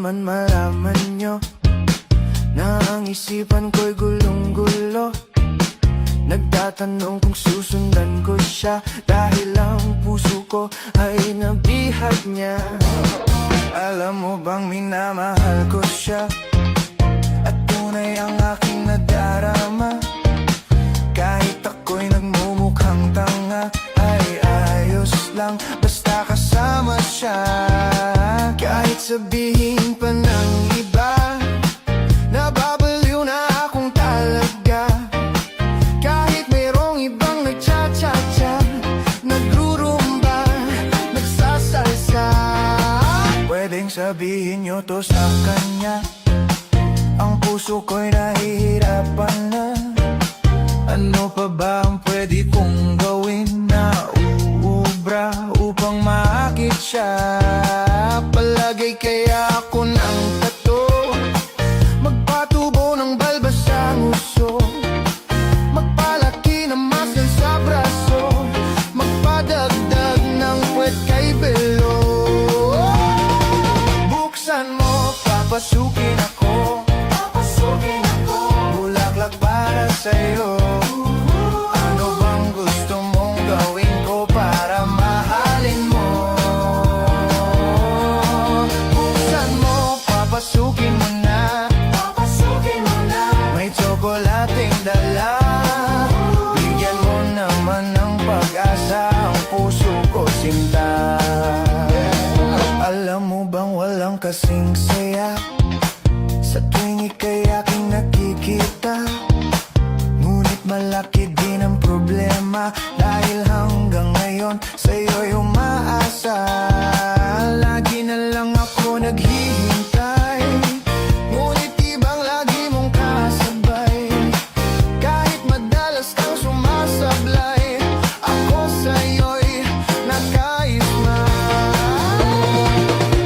naman malaman nyo na ang isipan ko'y gulong-gulo. Nagtatanong kung susundan ko siya dahil ang puso ko ay nabihag niya. Alam mo bang minamahal ko siya at tunay ang aking nadarama. Kahit ako'y nagmumukhang tanga ay ayos lang basta kasama siya. Kahit sabihin pa ng iba nababaliw na akong talaga. Kahit mayroong ibang nagcha-cha-cha, nagrurumba, nagsasalsa, pwedeng sabihin nyo to sa kanya. Ang puso ko'y nahihirapan na. Ano pa ba ang pwede kong gawin na uubra upang maakit siya? Palagay kaya ako ng tato, magpatubo ng balbas sa nguso, magpalaki ng muscle sa braso, magpadagdag ng puwet kay belo. Buksan mo, papasukin ako, bulaklak para sa'yo. Ano bang gusto mong gawin ko para mahalin mo? Buksan mo, papasukin mo na, may tsokolating dala. Bigyan mo naman ng pag-asa ang puso ko, sinta. Alam mo bang walang kasing saya sa tuwing ika'y aking nakikita? Ngunit malaki din ang problema dahil hanggang ngayon sa'yo'y umaasa. Lagi na lang ako naghihintay, ngunit ibang lagi mong kasabay. Kahit madalas kang sumasablay, ako sa'yo'y nakaisma.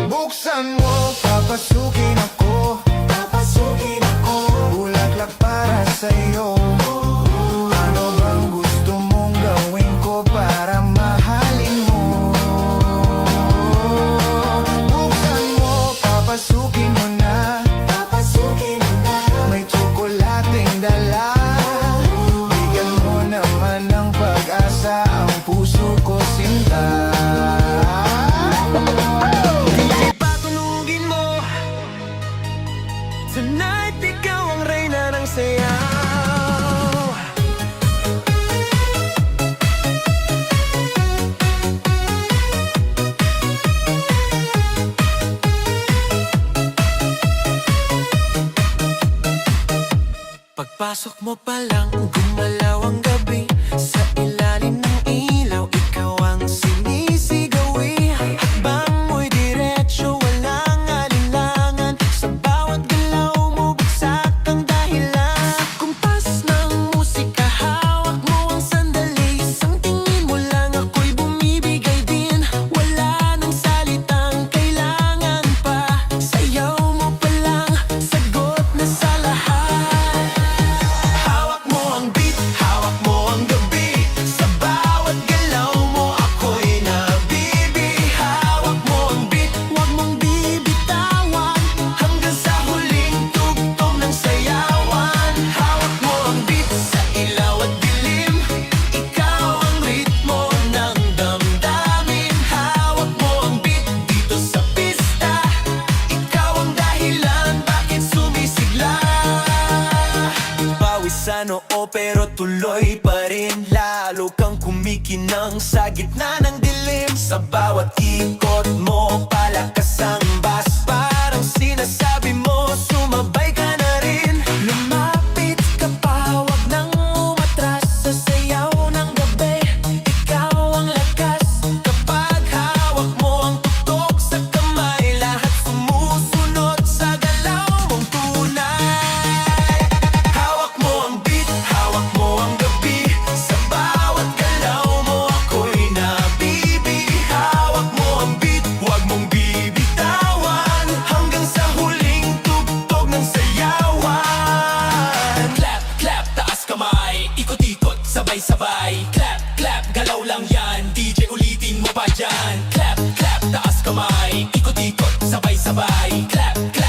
Buksan mo, papasukin ako, bulaklak para sa'yo. Ano bang gusto mong gawin ko para mahalin mo? Buksan mo, papasukin mo na, may tsokolating dala. Bigyan mo naman ng pag-asa ang puso ko, sinta. Di patunugin mo, tonight ikaw ang reyna ng sayaw. Pagpasok mo pa lang, gumalaw ang gabi. Sa ilalim ng ilaw, ikaw ang sinisigawi. Hakbang mo'y diretso, walang alinlangan. Sa bawat galaw mo, bagsak ang dahilan. Sa kumpas ng musika, hawak mo ang sandali. Isang tingin mo lang, ako'y bumibigay din. Wala nang salitang kailangan pa. Sayaw mo pa lang, sagot na sa lahat. Hawak mo ang beat, hawak mo ang gabi. Sa bawat galaw mo, ako'y nabibi. Hawak mo ang beat, huwag mong bibitawan, hanggang sa huling tugtog ng sayawan. Hawak mo ang beat, sa ilaw at dilim, ikaw ang ritmo ng damdamin. Hawak mo ang beat, dito sa pista, ikaw ang dahilan bakit sumisigla. Pawis sa noo pero tuloy pa rin, lalo kang kumikinang sa gitna ng dilim. Sa bawat ikot mo, palakas ang bass, parang sinasabi mo, sumabay ka na rin. Lumapit ka pa, wag nang umatras, sa sayaw ng gabi, ikaw ang lakas. Kapag hawak mo ang tuktok sa kamay, lahat sumusunod sa galaw mong tunay. Hawak mo ang beat, hawak mo ang gabi. Sa bawat galaw mo, ako'y nabibi. Hawak mo ang beat, huwag mong bibitawan, hanggang sa huling tugtog ng sayawan. Clap, clap, taas kamay, ikot-ikot, sabay-sabay. Clap, clap, galaw lang yan, DJ ulitin mo pa dyan. Clap, clap, taas kamay, ikot-ikot, sabay-sabay. Clap, clap.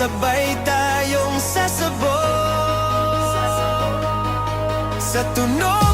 sabay tayong sasabog sa tunog